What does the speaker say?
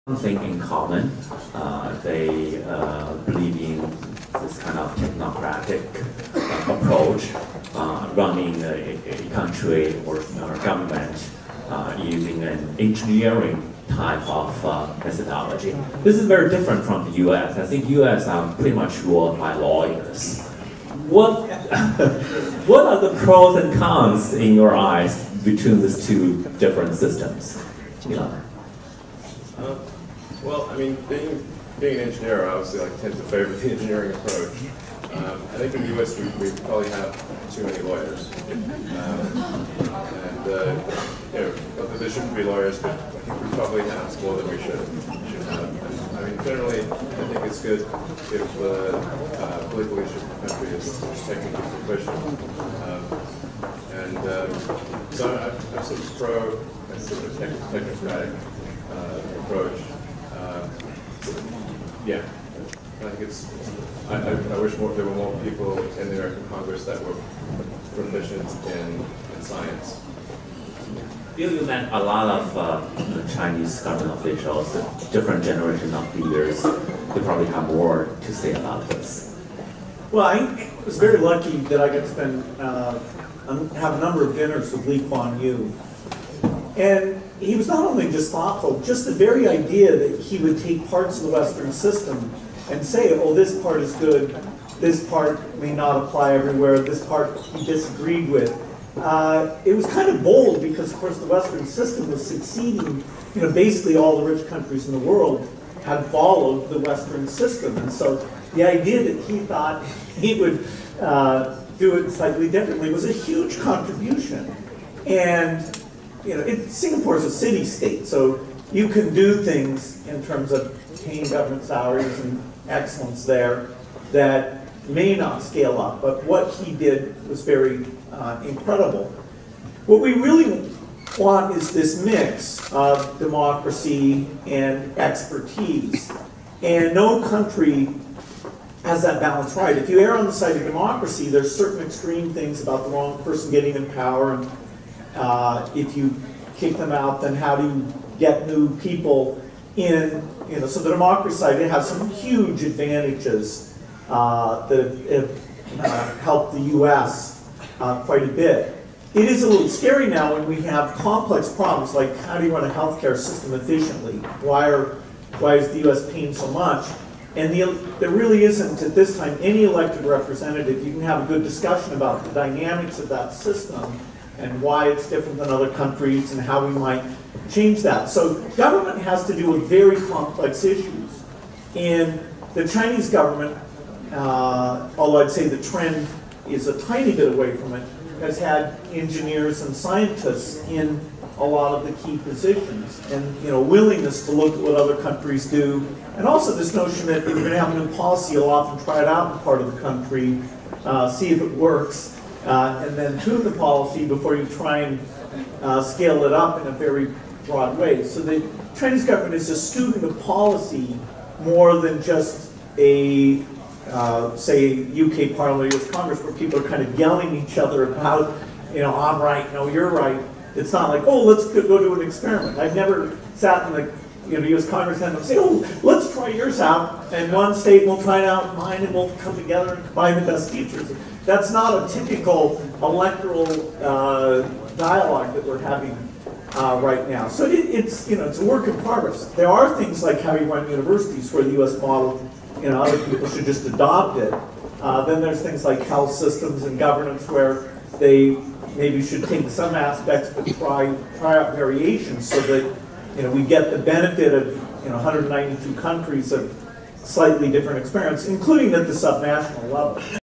something in common. They believe in this kind of technocratic approach, running a country or government using an engineering type of methodology. This is very different from the US. I think US are pretty much ruled by lawyers. What, what are the pros and cons in your eyes between these two different systems? Elon? Well, I mean, being an engineer, I obviously tend to favor the engineering approach. I think in the U.S. we probably have too many lawyers, and not that there shouldn't be lawyers, but I think we probably have more than we should have. And, I mean, generally, I think it's good if the political leadership of the country is technically proficient. So I'm sort of pro a sort of technocratic approach. Yeah, I think I wish there were more people in the American Congress that were proficient in science. You met a lot of Chinese government officials, different generation of leaders. They probably have more to say about this. Well, I was very lucky that I got to spend have a number of dinners with Lee Kuan Yew. And he was not only just thoughtful, just the very idea that he would take parts of the Western system and say, oh, this part is good, this part may not apply everywhere, this part he disagreed with. It was kind of bold because, of course, the Western system was succeeding. Basically all the rich countries in the world had followed the Western system. And so the idea that he thought he would do it slightly differently was a huge contribution. And Singapore is a city-state, so you can do things in terms of paying government salaries and excellence there that may not scale up, but what he did was very incredible. What we really want is this mix of democracy and expertise, and no country has that balance right. If you err on the side of democracy, there's certain extreme things about the wrong person getting in power, and if you kick them out, then how do you get new people in? So the democracy side, it has some huge advantages that have helped the U.S. Quite a bit. It is a little scary now when we have complex problems like how do you run a healthcare system efficiently? Why is the U.S. paying so much? And there really isn't at this time any elected representative. You can have a good discussion about the dynamics of that system and why it's different than other countries and how we might change that. So government has to do with very complex issues. And the Chinese government, although I'd say the trend is a tiny bit away from it, has had engineers and scientists in a lot of the key positions, and willingness to look at what other countries do, and also this notion that if you're going to have a new policy, you'll often try it out in part of the country, see if it works, and then tune the policy before you try and scale it up in a very broad way. So the Chinese government is a student of policy more than just a say UK Parliament or US Congress where people are kind of yelling at each other about, I'm right, no, you're right. It's not like, oh, let's go do an experiment. I've never sat in the US Congress and say, oh, let's try yours out, and one state will try out mine, and we'll come together and combine the best features. That's not a typical electoral dialogue that we're having right now. So it's a work in progress. There are things like how you run universities where the US model, other people should just adopt it. Then there's things like health systems and governance where they maybe should take some aspects but try out variations so that we get the benefit of 192 countries of slightly different experience, including at the subnational level.